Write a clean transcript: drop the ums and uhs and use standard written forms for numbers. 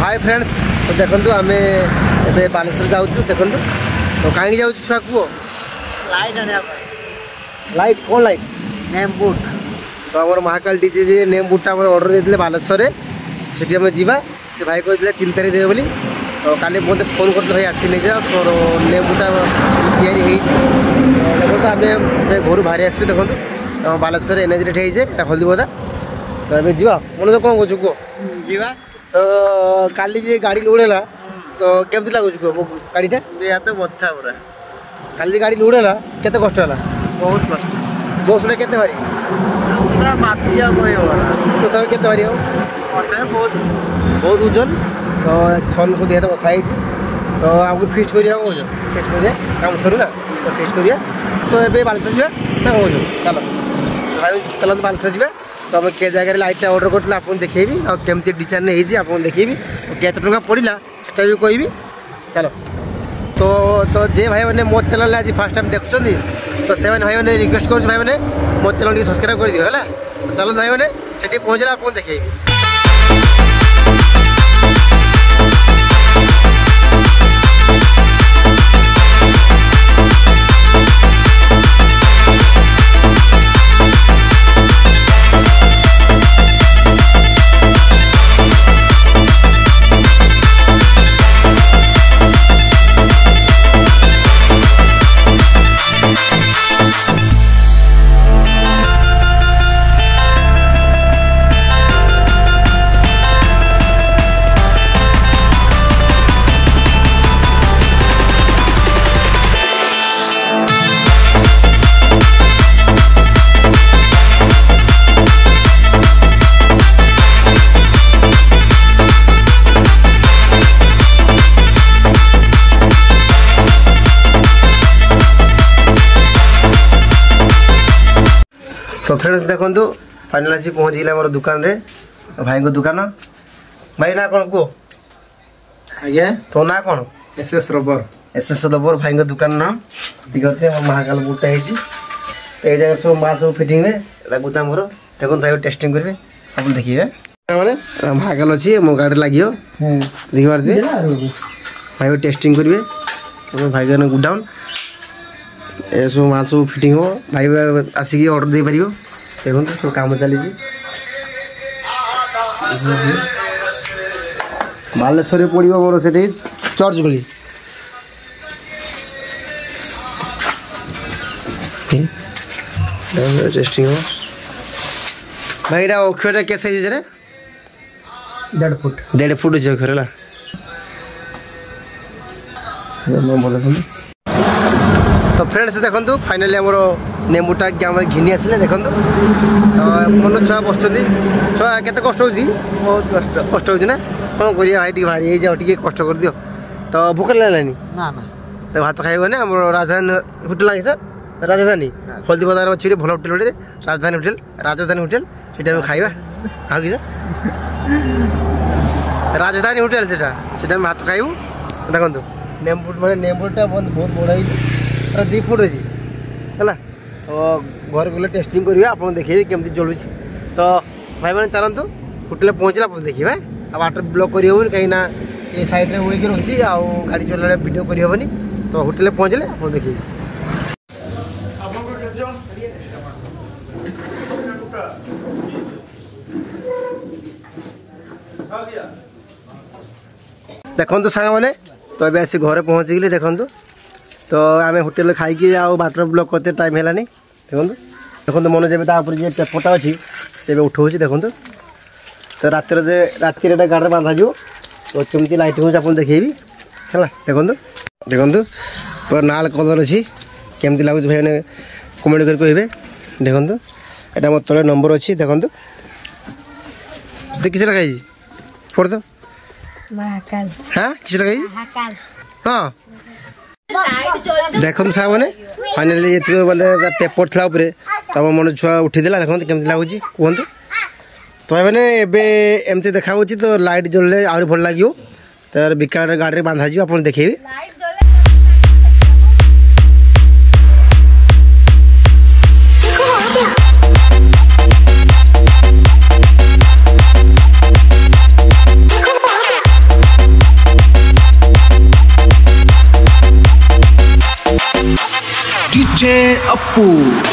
Hi friends तो देखो आम ए बालेश्वर जाऊँ देखो तो कहीं जाऊँ छुआ कह लाइट आने लाइट कौन लाइट नेम बुट तो आम महाकाल डीजे नेम बुटा ऑर्डर देते बालेश्वर से आम जा से भाई कहते 3 तारीख देवे बोली तो काली मत फोन करते भाई आसी नहीं जा तोर नेम बुटा या देखो आम घर बाहरी आसू देखो तो बालेश्वर एनएच रेट हल्दी बदा तो ये जा मन कौन कह जीवा तो काली जे गाड़ी लोडेला तो केमती लगुच कह गाड़ीटा देह तो बथा पूरा काली गाड़ी लोडेला केते कष्ट है बहुत कष्ट बस उड़ा केते भारी पूरा माफिया कोई हो तो तब केते भारी हो मत बहुत बहुत ओजन तो छन को देह तो कथा है तो आपको फिस्ट करिया कौन फिस्ट करिया काम सरू ना तो फिस्ट करिया तो ये बालेश्वर जा ना कौन चलो भाई चलते बालेश्वर जा तो आम के जगह लाइटा ऑर्डर करते आप देखेबी और केमती डिजाइन है देखेबी केते टंका पड़ा सेटा भी कहबी चलो तो जे भाई मैंने मो चैनल आज फास्ट टाइम देखुं तो से भाई मैंने रिक्वेस्ट कर भाई मैंने मो चैनल सब्सक्राइब कर दियो है तो चलो भाई मैंने से पहुँचला आपको देखेबी। तो फ्रेंड्स देखो फाइनाल आसी पहुँच गला मोर दुकान रे भाई को दुकान भाई ना कौन कह आज्ञा तो ना कौन एसएस रबर भाई को दुकान नाम करते महाकाल बुटा है तो ये जगह सब माल सब फिटिंग में गुदाम घर देखो भाई टेस्टिंग करेंगे आप देखिए मैंने महाकाल अच्छी मो गाड़ी लगे देखी पारे भाई टेस्टिंग करेंगे भाई गुडाउन ए सब माल सब फिटिंग हो भाई आसिक ऑर्डर दे पार देखो सब काम चली बालेश्वर पड़ो मोर से चर्च गली टेस्टिंग हो भाई अक्षर के साइज रे 1.5 फुट अच्छे अक्षर है तो फ्रेंड्स देखो फाइनाली आमर नेबूटा आम घिनी आसिले देखो तो मन छुआ बस छुआ केते कष्ट हो बहुत कष्ट हो ना कौन करिया भाई भारी जाओ टे कष्ट कर दियो तो भूख लगानी ना ना तो भात खाइबे ना आम राजधानी होटेल लगे सर राजधानी हल्दी बजार अच्छी भल होटेल गोटे राजधानी होटेल से खाइबा हाँ कि राजधानी होटेल से भात खाइबू देखो नेबू मैंने नेबूटा बहुत बड़ा है 2 फुट अच्छी है तो घर गले टेस्टिंग करेंगे आप देखिए केमती जलूँ तो भाई मैंने चलतु होटेल पहुँचला आप देखिए आ वाटर ब्लॉक करहबन कहीं ये साइड्रे उड़ीकी रही गाड़ी चलने वीडियो करहबनी तो होटेल पहुँचले आप देखिए देखो सांग मैंने तो अभी आसी घरे पहुँच गली देखो तो आम होटेल खाई वाटर ब्लॉक करते टाइम है देखो देखो मन जब जे पेपरटा अच्छी से उठाऊँ देखो तो राति गाड़ी बांधा जो तो केमती लाइट हो देखेबी है देखो देखो पूरा नाल कलर अच्छी केमती लगुच भाई मैंने कमेंट कर कहे देखो यहाँ मो तले नंबर अच्छी देखो किस लगे फोड़ दो हाँ किस लगे हाँ देखो साहब मैंने फाइनाली ये बोले पेपर था तब मन छुआ उठीदेला देखो केमती लगुच कहतु तो भाई मैंने एमती देखा तो लाइट जल्ले आहरी भल लगे तो बिकाल गाड़ी बांधा जी आप देखेबी ପପୁ